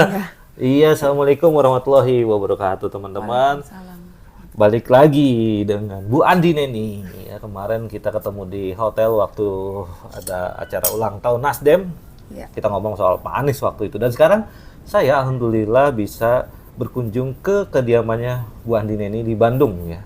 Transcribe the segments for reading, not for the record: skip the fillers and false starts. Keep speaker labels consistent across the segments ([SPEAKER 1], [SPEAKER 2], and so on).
[SPEAKER 1] Iya.
[SPEAKER 2] Iya, assalamualaikum warahmatullahi wabarakatuh teman-teman.
[SPEAKER 1] Waalaikumsalam.
[SPEAKER 2] Balik lagi dengan Bu Andi Neni. Ya, kemarin kita ketemu di hotel waktu ada acara ulang tahun Nasdem.
[SPEAKER 1] Iya.
[SPEAKER 2] Kita ngomong soal Pak Anies waktu itu. Dan sekarang saya alhamdulillah bisa berkunjung ke kediamannya Bu Andi Neni di Bandung ya.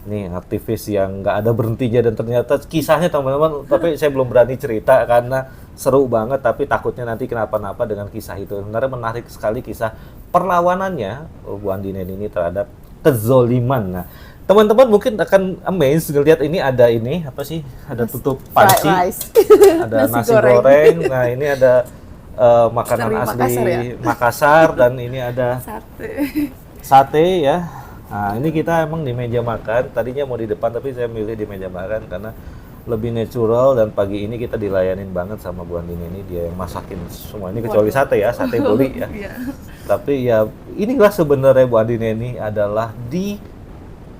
[SPEAKER 2] Ini aktivis yang nggak ada berhentinya dan ternyata kisahnya teman-teman, tapi saya belum berani cerita karena seru banget, tapi takutnya nanti kenapa-napa dengan kisah itu. Sebenarnya menarik sekali kisah perlawanannya Bu Andi Neni ini terhadap kezoliman. Nah, teman-teman mungkin akan amazed ngelihat ini apa sih? Ada tutup panci,
[SPEAKER 1] Fried rice.
[SPEAKER 2] ada nasi goreng. Nah, ini ada makanan
[SPEAKER 1] Dari
[SPEAKER 2] asli
[SPEAKER 1] Makassar ya?
[SPEAKER 2] Makassar dan ini ada
[SPEAKER 1] Sate.
[SPEAKER 2] sate ya. Nah, ini kita emang di meja makan. Tadinya mau di depan tapi saya milih di meja makan karena lebih natural, dan pagi ini kita dilayanin banget sama Bu Andini ini, dia yang masakin semua ini kecuali sate ya, sate boli ya.
[SPEAKER 1] Iya.
[SPEAKER 2] Tapi ya inilah sebenarnya Bu Andini ini adalah di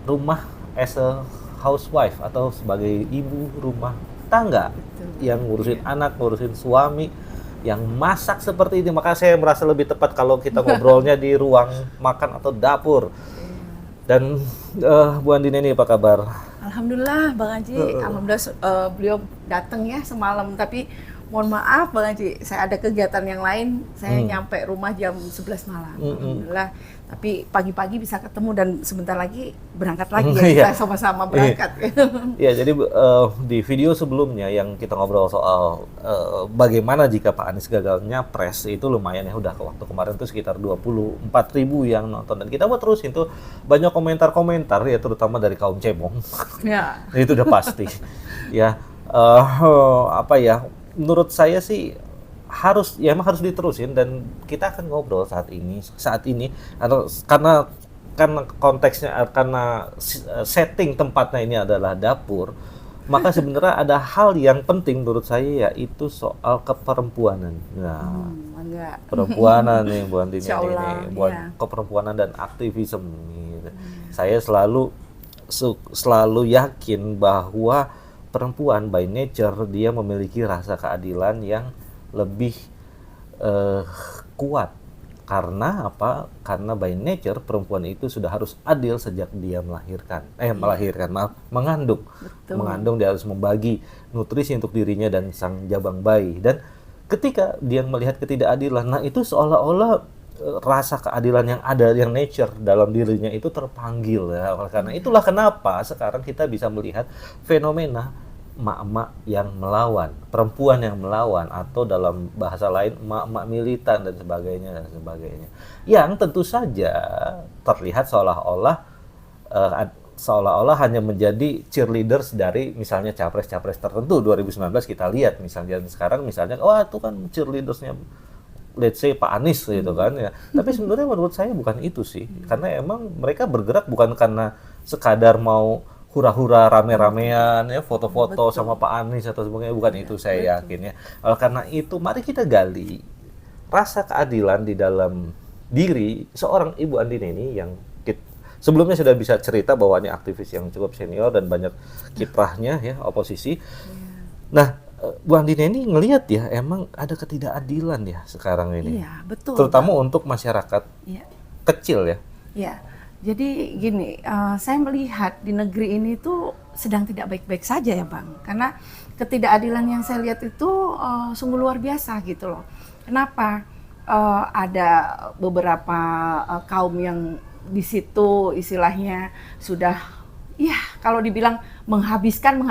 [SPEAKER 2] rumah as a housewife atau sebagai ibu rumah tangga.
[SPEAKER 1] Betul.
[SPEAKER 2] Yang ngurusin anak, ngurusin suami, yang masak seperti ini. Maka saya merasa lebih tepat kalau kita ngobrolnya di ruang makan atau dapur. Dan Bu Andi Neni apa kabar?
[SPEAKER 1] Alhamdulillah Bang Haji, alhamdulillah beliau datang ya semalam, tapi mohon maaf Bang Haji, saya ada kegiatan yang lain, saya nyampe rumah jam 11 malam. Alhamdulillah, tapi pagi-pagi bisa ketemu dan sebentar lagi berangkat lagi ya, kita sama-sama berangkat.
[SPEAKER 2] Ya, jadi di video sebelumnya yang kita ngobrol soal bagaimana jika Pak Anies gagal nyapres, itu lumayan ya, udah waktu kemarin tuh sekitar 24.000 yang nonton, dan kita buat terus itu banyak komentar-komentar ya, terutama dari kaum cebong.
[SPEAKER 1] Ya.
[SPEAKER 2] Itu udah pasti. Ya, apa ya? Menurut saya sih emang harus diterusin, dan kita akan ngobrol saat ini atau karena konteksnya, karena setting tempatnya ini adalah dapur, maka sebenarnya ada hal yang penting menurut saya, yaitu soal keperempuanan. Nah, perempuanan nih Bu Andini ini, keperempuanan dan aktivisme gitu. Saya selalu yakin bahwa perempuan by nature dia memiliki rasa keadilan yang lebih kuat. Karena apa? Karena by nature perempuan itu sudah harus adil sejak dia mengandung.
[SPEAKER 1] Betul.
[SPEAKER 2] Mengandung, dia harus membagi nutrisi untuk dirinya dan sang jabang bayi. Dan ketika dia melihat ketidakadilan, nah itu seolah-olah rasa keadilan yang ada, yang nature dalam dirinya itu terpanggil ya. Karena itulah kenapa sekarang kita bisa melihat fenomena emak-emak yang melawan, perempuan yang melawan, atau dalam bahasa lain emak-emak militan dan sebagainya. Yang tentu saja terlihat seolah-olah hanya menjadi cheerleaders dari misalnya capres-capres tertentu. 2019 kita lihat misalnya, dan sekarang misalnya itu kan cheerleadersnya let's say Pak Anies gitu kan ya. Tapi sebenarnya menurut saya bukan itu sih. Karena emang mereka bergerak bukan karena sekadar mau hura-hura rame-ramean ya, foto-foto sama Pak Anies atau sebagainya, bukan itu saya yakin ya. Karena itu mari kita gali rasa keadilan di dalam diri seorang Ibu Andini ini yang sebelumnya sudah bisa cerita bahwa ini aktivis yang cukup senior dan banyak kiprahnya ya, oposisi. Nah, Bu Andini ini ngelihat ya, emang ada ketidakadilan ya sekarang ini.
[SPEAKER 1] Iya, betul.
[SPEAKER 2] Terutama untuk masyarakat kecil ya.
[SPEAKER 1] Iya. Jadi gini, saya melihat di negeri ini tuh sedang tidak baik-baik saja ya Bang. Karena ketidakadilan yang saya lihat itu sungguh luar biasa gitu loh. Kenapa? Ada beberapa kaum yang di situ istilahnya sudah, ya kalau dibilang menghabiskan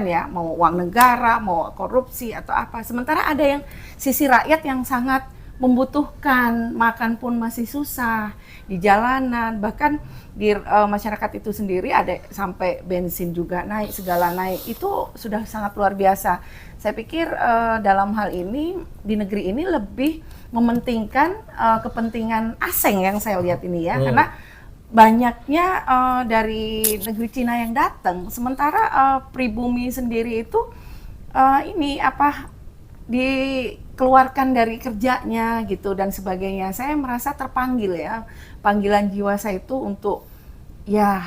[SPEAKER 1] ya, mau uang negara, mau korupsi atau apa. Sementara ada yang sisi rakyat yang sangat membutuhkan, makan pun masih susah di jalanan, bahkan di masyarakat itu sendiri ada sampai bensin juga naik, segala naik, itu sudah sangat luar biasa. Saya pikir dalam hal ini di negeri ini lebih mementingkan kepentingan asing yang saya lihat ini ya, karena banyaknya dari negeri Cina yang datang, sementara pribumi sendiri itu dikeluarkan dari kerjanya gitu dan sebagainya. Saya merasa terpanggil ya, panggilan jiwa saya itu untuk ya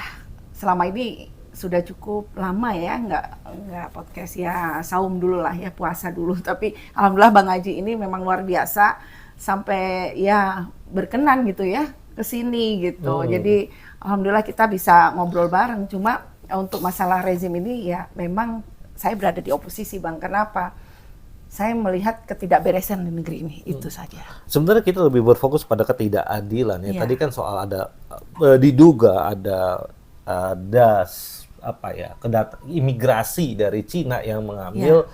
[SPEAKER 1] selama ini sudah cukup lama ya nggak podcast ya, saum dulu lah ya, puasa dulu. Tapi alhamdulillah Bang Haji ini memang luar biasa, sampai ya berkenan gitu ya ke sini gitu. Jadi alhamdulillah kita bisa ngobrol bareng. Cuma untuk masalah rezim ini ya memang saya berada di oposisi, Bang. Kenapa? Saya melihat ketidakberesan di negeri ini, itu saja.
[SPEAKER 2] Sebenarnya kita lebih berfokus pada ketidakadilan ya.
[SPEAKER 1] Iya.
[SPEAKER 2] Tadi kan soal ada diduga ada imigrasi dari Cina yang mengambil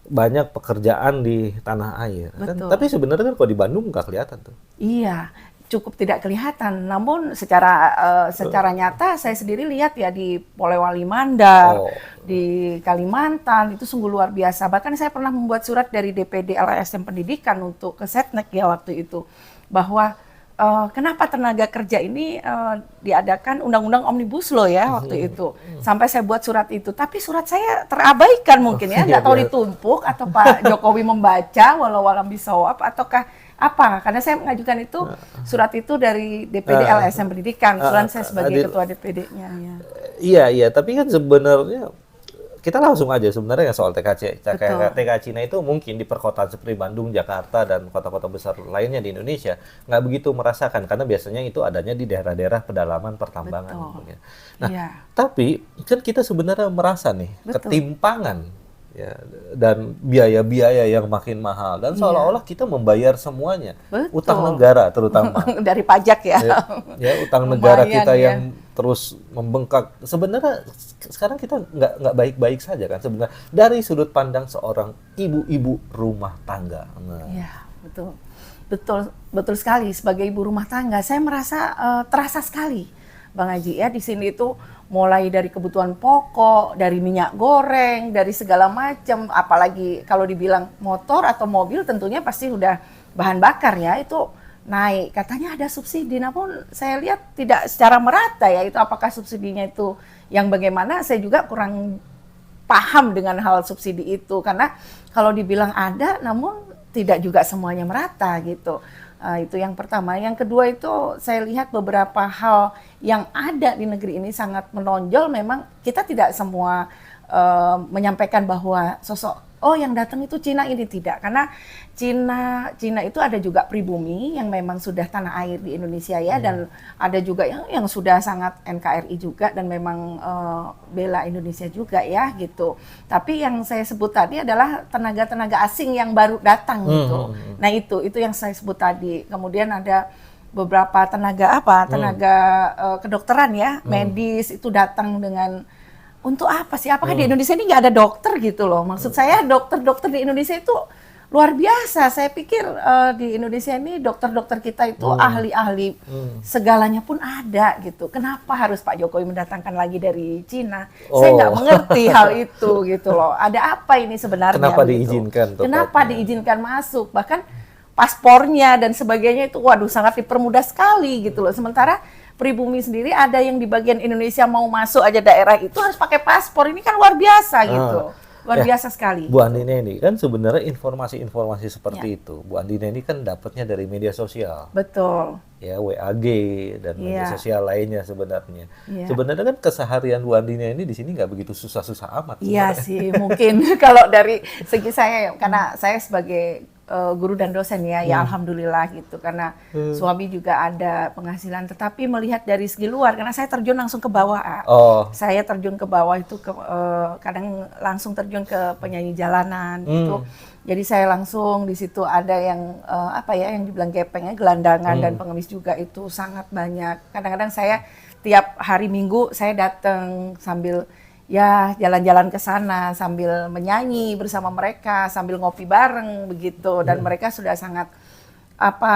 [SPEAKER 2] banyak pekerjaan di tanah air. Kan?
[SPEAKER 1] Betul.
[SPEAKER 2] Tapi sebenarnya kan kalau di Bandung nggak kelihatan tuh.
[SPEAKER 1] Iya, cukup tidak kelihatan. Namun secara nyata saya sendiri lihat ya di Polewali Mandar, di Kalimantan itu sungguh luar biasa. Bahkan saya pernah membuat surat dari DPD LSM Pendidikan untuk ke Setnek ya waktu itu, bahwa kenapa tenaga kerja ini diadakan undang-undang Omnibus Law ya waktu itu. Sampai saya buat surat itu. Tapi surat saya terabaikan mungkin ya, nggak tahu ditumpuk atau Pak Jokowi membaca walau alam bisawab ataukah apa? Karena saya mengajukan itu surat itu dari DPD LSM Pendidikan. Kebetulan saya sebagai ketua DPD-nya. Ya.
[SPEAKER 2] Iya. Tapi kan sebenarnya kita langsung aja sebenarnya soal TK Cina itu mungkin di perkotaan seperti Bandung, Jakarta, dan kota-kota besar lainnya di Indonesia nggak begitu merasakan karena biasanya itu adanya di daerah-daerah pedalaman pertambangan. Nah, tapi kan kita sebenarnya merasa nih ketimpangan ya, dan biaya-biaya yang makin mahal dan seolah-olah kita membayar semuanya. Utang negara terutama
[SPEAKER 1] dari pajak ya.
[SPEAKER 2] Utang negara kita yang terus membengkak. Sebenarnya sekarang kita nggak baik-baik saja kan sebenarnya dari sudut pandang seorang ibu-ibu rumah tangga.
[SPEAKER 1] Iya, betul sekali. Sebagai ibu rumah tangga saya merasa terasa sekali, Bang Haji ya, di sini itu mulai dari kebutuhan pokok, dari minyak goreng, dari segala macam, apalagi kalau dibilang motor atau mobil tentunya pasti udah bahan bakar ya, itu naik. Katanya ada subsidi, namun saya lihat tidak secara merata ya, itu apakah subsidinya itu yang bagaimana, saya juga kurang paham dengan hal subsidi itu, karena kalau dibilang ada, namun tidak juga semuanya merata gitu. Itu yang pertama. Yang kedua itu saya lihat beberapa hal yang ada di negeri ini sangat menonjol. Memang kita tidak semua menyampaikan bahwa sosok yang datang itu Cina ini, tidak, karena Cina itu ada juga pribumi yang memang sudah tanah air di Indonesia ya, dan ada juga yang sudah sangat NKRI juga dan memang bela Indonesia juga ya gitu. Tapi yang saya sebut tadi adalah tenaga-tenaga asing yang baru datang gitu. Nah itu yang saya sebut tadi. Kemudian ada beberapa tenaga kedokteran ya, medis itu datang dengan untuk apa sih? Apakah di Indonesia ini nggak ada dokter gitu loh? Maksud saya dokter-dokter di Indonesia itu luar biasa. Saya pikir di Indonesia ini dokter-dokter kita itu ahli-ahli segalanya pun ada gitu. Kenapa harus Pak Jokowi mendatangkan lagi dari Cina? Saya nggak mengerti hal itu gitu loh. Ada apa ini sebenarnya?
[SPEAKER 2] Kenapa
[SPEAKER 1] gitu?
[SPEAKER 2] diizinkan?
[SPEAKER 1] Kenapa diizinkan masuk? Bahkan paspornya dan sebagainya itu waduh sangat dipermudah sekali gitu loh. Sementara pribumi sendiri ada yang di bagian Indonesia mau masuk aja daerah itu harus pakai paspor. Ini kan luar biasa gitu. Luar biasa sekali.
[SPEAKER 2] Bu Andina ini kan sebenarnya informasi-informasi seperti itu. Bu Andina ini kan dapatnya dari media sosial.
[SPEAKER 1] Betul.
[SPEAKER 2] Ya, WAG dan media sosial lainnya sebenarnya. Sebenarnya kan keseharian Bu Andina ini di sini nggak begitu susah-susah amat.
[SPEAKER 1] Iya sih, mungkin kalau dari segi saya, karena saya sebagai guru dan dosen ya alhamdulillah gitu, karena suami juga ada penghasilan, tetapi melihat dari segi luar, karena saya terjun langsung ke bawah. Saya terjun ke bawah itu kadang langsung terjun ke penyanyi jalanan gitu. Jadi saya langsung di situ ada yang yang dibilang gepengnya gelandangan dan pengemis juga itu sangat banyak. Kadang-kadang saya tiap hari Minggu saya datang sambil ya jalan-jalan ke sana sambil menyanyi bersama mereka, sambil ngopi bareng begitu, dan mereka sudah sangat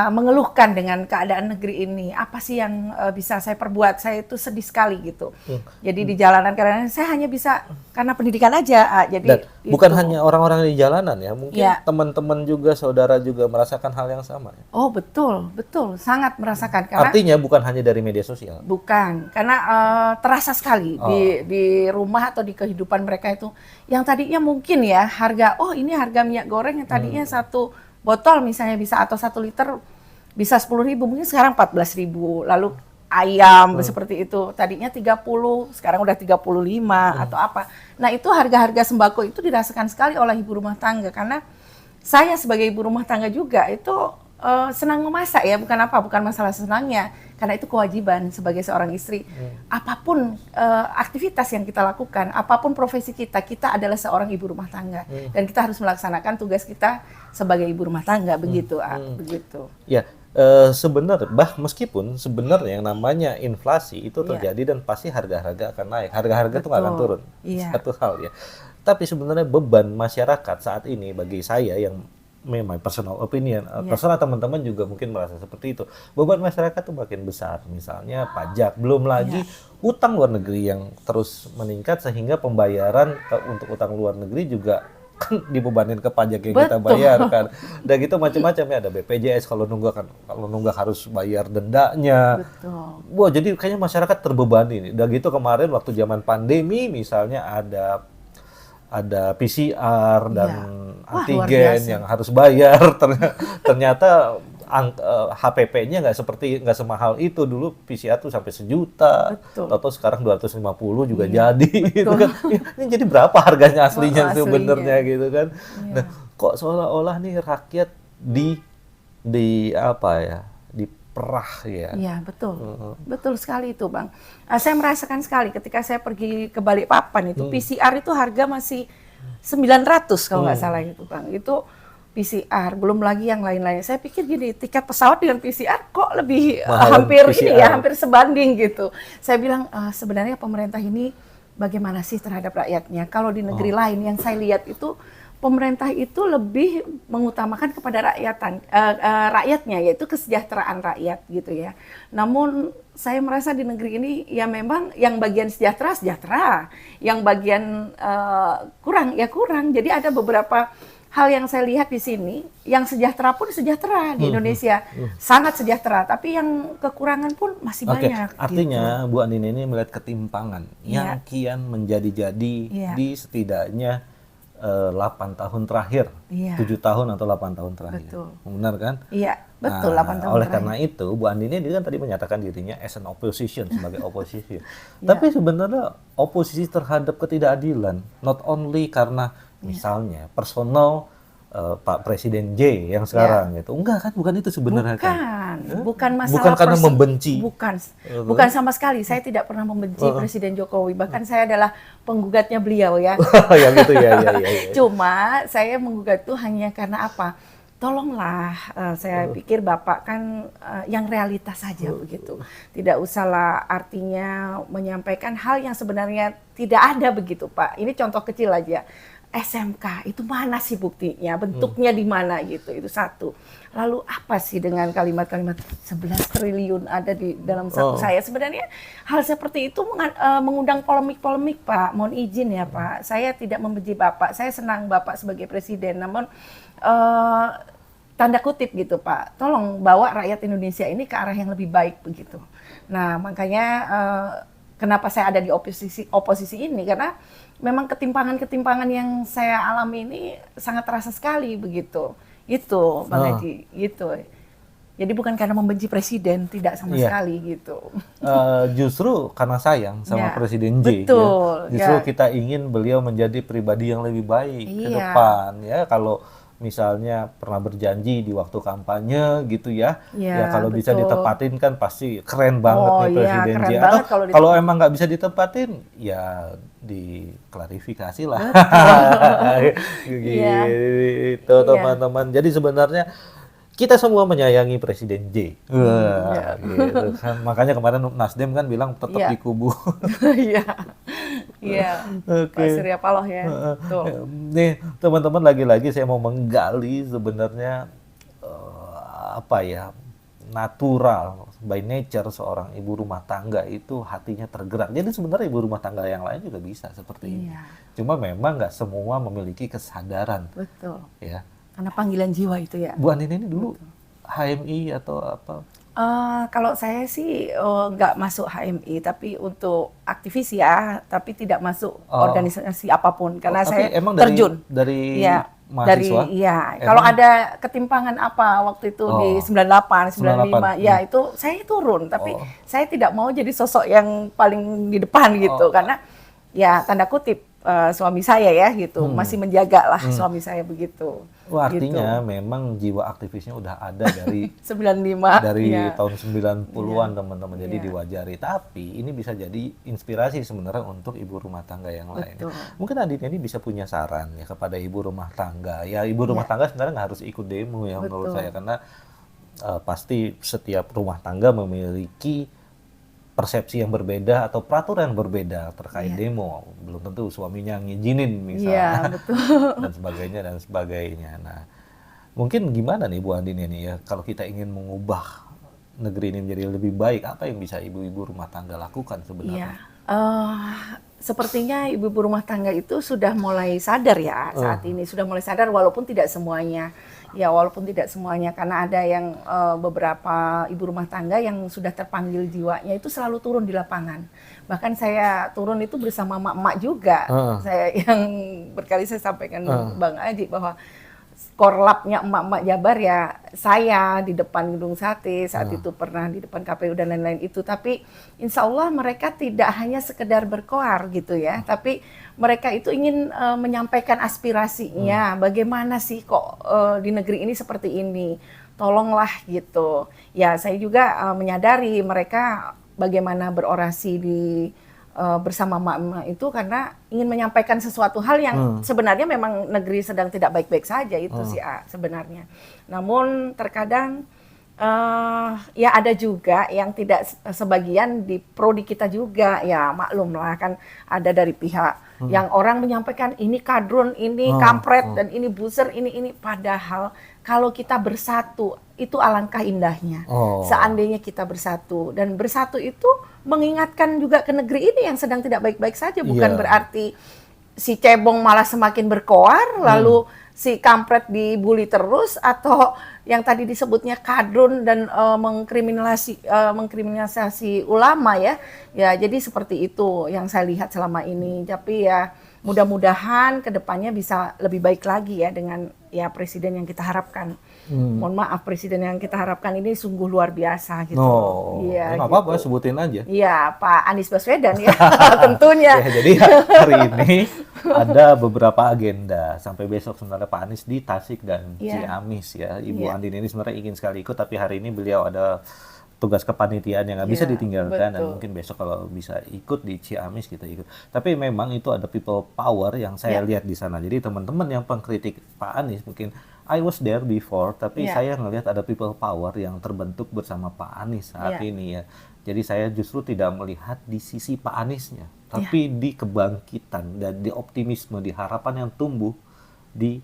[SPEAKER 1] mengeluhkan dengan keadaan negeri ini. Apa sih yang bisa saya perbuat? Saya itu sedih sekali gitu. Jadi di jalanan karena saya hanya bisa karena pendidikan aja. Jadi
[SPEAKER 2] dan bukan hanya orang-orang di jalanan ya, mungkin teman-teman juga, saudara juga merasakan hal yang sama.
[SPEAKER 1] Oh betul, sangat merasakan. Karena
[SPEAKER 2] artinya bukan hanya dari media sosial.
[SPEAKER 1] Bukan, karena terasa sekali di rumah atau di kehidupan mereka itu. Yang tadinya mungkin ya ini harga minyak goreng yang tadinya satu botol misalnya bisa atau 1 liter bisa 10.000, mungkin sekarang 14.000. Lalu ayam seperti itu tadinya 30, sekarang udah 35 atau apa. Nah itu harga-harga sembako itu dirasakan sekali oleh ibu rumah tangga, karena saya sebagai ibu rumah tangga juga itu senang memasak ya, bukan masalah senangnya, karena itu kewajiban sebagai seorang istri. Apapun aktivitas yang kita lakukan, apapun profesi kita, kita adalah seorang ibu rumah tangga dan kita harus melaksanakan tugas kita sebagai ibu rumah tangga, begitu. Begitu.
[SPEAKER 2] Ya, sebenarnya meskipun sebenarnya yang namanya inflasi itu terjadi dan pasti harga-harga akan naik, harga-harga itu nggak akan turun, satu hal ya. Tapi sebenarnya beban masyarakat saat ini bagi saya yang memang personal opinion, personal teman-teman juga mungkin merasa seperti itu. Beban masyarakat tuh makin besar, misalnya pajak, belum lagi utang luar negeri yang terus meningkat sehingga pembayaran untuk utang luar negeri juga kan dibebanin ke pajak yang kita bayarkan. Dan gitu macam-macam ya, ada BPJS kalau nunggak harus bayar dendanya.
[SPEAKER 1] Betul.
[SPEAKER 2] Wah, jadi kayaknya masyarakat terbebani nih. Dan gitu kemarin waktu zaman pandemi misalnya ada PCR dan antigen yang harus bayar. Ternyata HPP-nya nggak semahal itu. Dulu PCR tuh sampai 1 juta, atau sekarang 250 juga jadi. Gitu kan. Ini jadi berapa harganya aslinya sebenarnya gitu kan? Nah, kok seolah-olah nih rakyat diperah ya?
[SPEAKER 1] Iya, betul. Betul sekali itu, Bang. Saya merasakan sekali ketika saya pergi ke Balikpapan itu PCR itu harga masih 900 kalau nggak salah itu, Bang. Itu PCR, belum lagi yang lain-lain. Saya pikir gini, tiket pesawat dengan PCR kok lebih hampir sebanding gitu. Saya bilang sebenarnya pemerintah ini bagaimana sih terhadap rakyatnya? Kalau di negeri lain yang saya lihat itu pemerintah itu lebih mengutamakan kepada rakyatnya, yaitu kesejahteraan rakyat gitu ya. Namun saya merasa di negeri ini ya memang yang bagian sejahtera, yang bagian kurang. Jadi ada beberapa hal yang saya lihat di sini, yang sejahtera pun sejahtera di Indonesia, sangat sejahtera, tapi yang kekurangan pun masih banyak.
[SPEAKER 2] Artinya Bu Andini ini melihat ketimpangan yang kian menjadi-jadi di setidaknya 8 tahun terakhir, 7 tahun atau 8 tahun terakhir.
[SPEAKER 1] Betul.
[SPEAKER 2] Benar kan?
[SPEAKER 1] Iya, betul, 8 tahun
[SPEAKER 2] oleh
[SPEAKER 1] terakhir.
[SPEAKER 2] karena itu, Bu Andini kan tadi menyatakan dirinya as an opposition, sebagai oposisi. Tapi sebenarnya oposisi terhadap ketidakadilan, not only karena misalnya personal Pak Presiden J yang sekarang gitu. Enggak kan, bukan itu sebenarnya kan.
[SPEAKER 1] Bukan masalah
[SPEAKER 2] bukan karena membenci.
[SPEAKER 1] Bukan sama sekali. Saya tidak pernah membenci Presiden Jokowi. Bahkan saya adalah penggugatnya beliau ya.
[SPEAKER 2] Yang gitu ya.
[SPEAKER 1] Cuma saya menggugat itu hanya karena apa? Tolonglah, saya pikir Bapak kan yang realitas saja begitu. Tidak usahlah artinya menyampaikan hal yang sebenarnya tidak ada begitu, Pak. Ini contoh kecil aja. SMK itu mana sih buktinya, bentuknya di mana gitu, itu satu. Lalu apa sih dengan kalimat-kalimat 11 triliun ada di dalam saku saya? Sebenarnya hal seperti itu mengundang polemik-polemik, Pak. Mohon izin ya, Pak. Saya tidak membenci Bapak, saya senang Bapak sebagai presiden, namun tanda kutip gitu, Pak. Tolong bawa rakyat Indonesia ini ke arah yang lebih baik begitu. Nah, makanya kenapa saya ada di oposisi ini, karena memang ketimpangan-ketimpangan yang saya alami ini sangat terasa sekali begitu. Itu, Bang Haji, gitu. Jadi bukan karena membenci presiden, tidak sama sekali gitu.
[SPEAKER 2] Justru karena sayang sama Presiden J.
[SPEAKER 1] Betul.
[SPEAKER 2] Justru kita ingin beliau menjadi pribadi yang lebih baik ke depan ya. Kalau misalnya pernah berjanji di waktu kampanye gitu ya, kalau bisa ditepatin kan pasti keren banget nih Presiden J. Atau kalau emang nggak bisa ditepatin, ya diklarifikasi lah. Gitu teman-teman. Jadi sebenarnya kita semua menyayangi Presiden J. Gitu kan. Makanya kemarin Nasdem kan bilang tetap di kubu.
[SPEAKER 1] Pak Surya Paloh ya.
[SPEAKER 2] Nih teman-teman, lagi-lagi saya mau menggali sebenarnya natural by nature seorang ibu rumah tangga itu hatinya tergerak. Jadi sebenarnya ibu rumah tangga yang lain juga bisa seperti ini. Cuma memang nggak semua memiliki kesadaran.
[SPEAKER 1] Betul.
[SPEAKER 2] Ya.
[SPEAKER 1] Karena panggilan jiwa itu ya.
[SPEAKER 2] Bu Andini ini dulu HMI atau apa?
[SPEAKER 1] Kalau saya sih nggak masuk HMI, tapi untuk aktivis ya, tapi tidak masuk organisasi apapun, karena saya
[SPEAKER 2] emang
[SPEAKER 1] terjun
[SPEAKER 2] dari mahasiswa.
[SPEAKER 1] Kalau ada ketimpangan apa waktu itu di 98, 95, ya itu saya turun, tapi saya tidak mau jadi sosok yang paling di depan gitu, karena ya tanda kutip suami saya ya gitu, masih menjaga lah suami saya begitu.
[SPEAKER 2] Wah, artinya memang jiwa aktivisnya udah ada dari
[SPEAKER 1] 95.
[SPEAKER 2] dari
[SPEAKER 1] Iya.
[SPEAKER 2] tahun 90-an
[SPEAKER 1] Iya.
[SPEAKER 2] teman-teman. Jadi
[SPEAKER 1] Iya.
[SPEAKER 2] diwajari. Tapi ini bisa jadi inspirasi sebenarnya untuk ibu rumah tangga yang lain.
[SPEAKER 1] Betul.
[SPEAKER 2] Mungkin Adit ini bisa punya saran ya kepada ibu rumah tangga. Ya, ibu rumah
[SPEAKER 1] Iya.
[SPEAKER 2] tangga sebenarnya nggak harus ikut demo ya menurut
[SPEAKER 1] Betul.
[SPEAKER 2] saya, karena pasti setiap rumah tangga memiliki persepsi yang berbeda atau peraturan yang berbeda terkait
[SPEAKER 1] Iya.
[SPEAKER 2] demo. Belum tentu suaminya ngizinin
[SPEAKER 1] Iya,
[SPEAKER 2] misalnya
[SPEAKER 1] betul.
[SPEAKER 2] dan sebagainya dan sebagainya. Nah, mungkin gimana nih Bu Andin ini ya, kalau kita ingin mengubah negeri ini menjadi lebih baik, apa yang bisa ibu-ibu rumah tangga lakukan
[SPEAKER 1] Iya,
[SPEAKER 2] sebenarnya?
[SPEAKER 1] sepertinya ibu-ibu rumah tangga itu sudah mulai sadar ya saat ini, sudah mulai sadar walaupun tidak semuanya. Ya, walaupun tidak semuanya, karena ada yang beberapa ibu rumah tangga yang sudah terpanggil jiwanya itu selalu turun di lapangan. Bahkan saya turun itu bersama emak-emak juga. Saya yang berkali saya sampaikan Bang Aji bahwa korlapnya emak-emak Jabar ya saya di depan Gedung Sate saat itu, pernah di depan KPU dan lain-lain itu. Tapi insya Allah mereka tidak hanya sekedar berkoar gitu ya, tapi mereka itu ingin menyampaikan aspirasinya, bagaimana sih kok di negeri ini seperti ini, tolonglah gitu. Ya saya juga menyadari mereka bagaimana berorasi di bersama emak-emak itu karena ingin menyampaikan sesuatu hal yang sebenarnya memang negeri sedang tidak baik-baik saja itu sih sebenarnya. Namun terkadang ya ada juga yang tidak, sebagian di prodi kita juga ya maklum lah kan, ada dari pihak yang orang menyampaikan ini kadrun, ini kampret dan ini buser, ini padahal kalau kita bersatu itu alangkah indahnya. Seandainya kita bersatu, dan bersatu itu mengingatkan juga ke negeri ini yang sedang tidak baik-baik saja, bukan berarti si cebong malah semakin berkoar, lalu si kampret dibully terus, atau yang tadi disebutnya kadrun dan mengkriminalisasi ulama ya. Ya, jadi seperti itu yang saya lihat selama ini. Tapi ya mudah-mudahan kedepannya bisa lebih baik lagi ya dengan ya presiden yang kita harapkan. Mohon maaf, presiden yang kita harapkan ini sungguh luar biasa gitu.
[SPEAKER 2] Ya, nggak apa-apa, sebutin aja.
[SPEAKER 1] Iya, Pak Anies Baswedan ya, tentunya.
[SPEAKER 2] Ya, jadi hari ini ada beberapa agenda sampai besok sebenarnya Pak Anies di Tasik dan Ciamis ya. Ibu Andin ini sebenarnya ingin sekali ikut, tapi hari ini beliau ada tugas kepanitiaan yang nggak bisa ditinggalkan, dan mungkin besok kalau bisa ikut di Ciamis kita ikut. Tapi memang itu ada people power yang saya lihat di sana. Jadi teman-teman yang pengkritik Pak Anies mungkin I was there before, tapi saya ngelihat ada people power yang terbentuk bersama Pak Anies saat ini ya. Jadi saya justru tidak melihat di sisi Pak Aniesnya, tapi di kebangkitan dan di optimisme, di harapan yang tumbuh di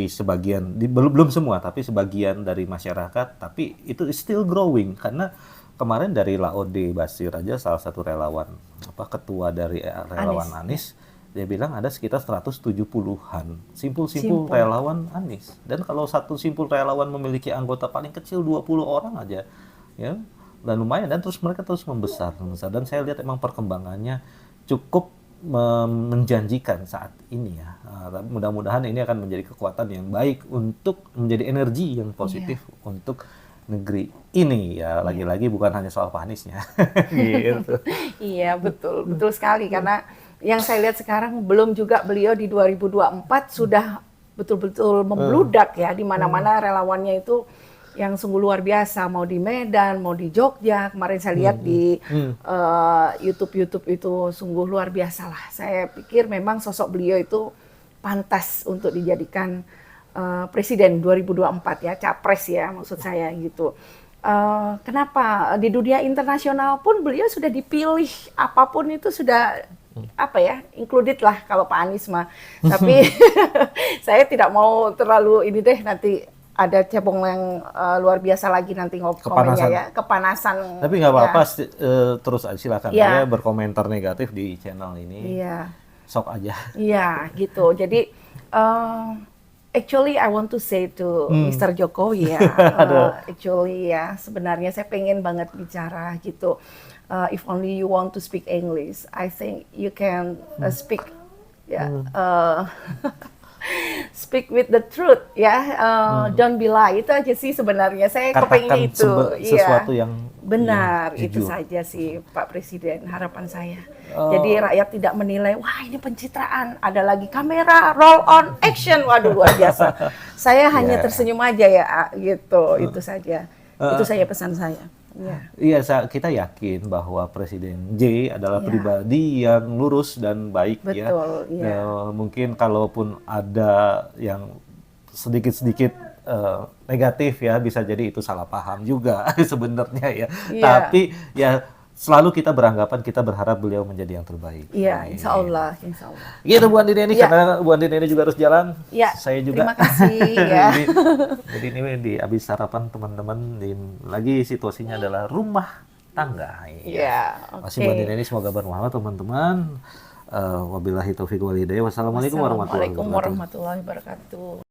[SPEAKER 2] sebagian, belum semua, tapi sebagian dari masyarakat, tapi itu still growing. Karena kemarin dari Laode Basir aja, salah satu relawan, ketua dari relawan Anies, dia bilang ada sekitar 170-an simpul relawan Anies. Dan kalau satu simpul relawan memiliki anggota paling kecil 20 orang aja, ya, dan lumayan, dan terus mereka terus membesar. Dan saya lihat emang perkembangannya cukup menjanjikan saat ini ya. Mudah-mudahan ini akan menjadi kekuatan yang baik untuk menjadi energi yang positif untuk negeri ini ya. Lagi-lagi bukan hanya soal Pak Aniesnya. Gitu.
[SPEAKER 1] Iya, betul sekali, karena yang saya lihat sekarang belum juga beliau di 2024 sudah betul-betul membludak ya, di mana-mana relawannya itu yang sungguh luar biasa, mau di Medan, mau di Jogja. Kemarin saya lihat di YouTube itu sungguh luar biasa lah. Saya pikir memang sosok beliau itu pantas untuk dijadikan presiden 2024 ya, capres ya maksud saya gitu. Kenapa di dunia internasional pun beliau sudah dipilih, apapun itu sudah included lah kalau Pak Anies mah. Tapi saya tidak mau terlalu ini deh, nanti ada cebong yang luar biasa lagi nanti komennya ya, kepanasan.
[SPEAKER 2] Tapi nggak apa-apa, terus silakan ya berkomentar negatif di channel ini. Iya. Sok aja.
[SPEAKER 1] Iya, gitu. Jadi actually I want to say to Mr. Jokowi ya, actually ya, sebenarnya saya pengen banget bicara gitu. If only you want to speak English, I think you can speak Speak with the truth ya, don't be lie, itu aja sih sebenarnya saya kepengennya itu.
[SPEAKER 2] Sesuatu yang
[SPEAKER 1] benar,
[SPEAKER 2] yang
[SPEAKER 1] itu
[SPEAKER 2] jujur.
[SPEAKER 1] saja sih Pak Presiden harapan saya. Jadi rakyat tidak menilai, wah ini pencitraan, ada lagi kamera, roll on, action, waduh luar biasa. Saya hanya tersenyum aja ya, gitu, itu saja. Itu saja pesan saya.
[SPEAKER 2] Iya, kita yakin bahwa Presiden J adalah pribadi yang lurus dan baik.
[SPEAKER 1] Betul,
[SPEAKER 2] ya. Mungkin kalaupun ada yang sedikit-sedikit negatif ya, bisa jadi itu salah paham juga sebenarnya ya. Tapi ya selalu kita beranggapan, kita berharap beliau menjadi yang terbaik.
[SPEAKER 1] Iya, insya Allah, insya Allah.
[SPEAKER 2] Gitu Bu Andini, karena Bu Andini juga harus jalan.
[SPEAKER 1] Ya,
[SPEAKER 2] saya juga.
[SPEAKER 1] terima kasih. Ya.
[SPEAKER 2] Jadi ini di habis sarapan teman-teman, lagi situasinya adalah rumah tangga.
[SPEAKER 1] Iya.
[SPEAKER 2] Masih Bu Andini, semoga bermanfaat teman-teman. Wabillahi taufiq wal hidayah. Wassalamualaikum warahmatullahi wabarakatuh.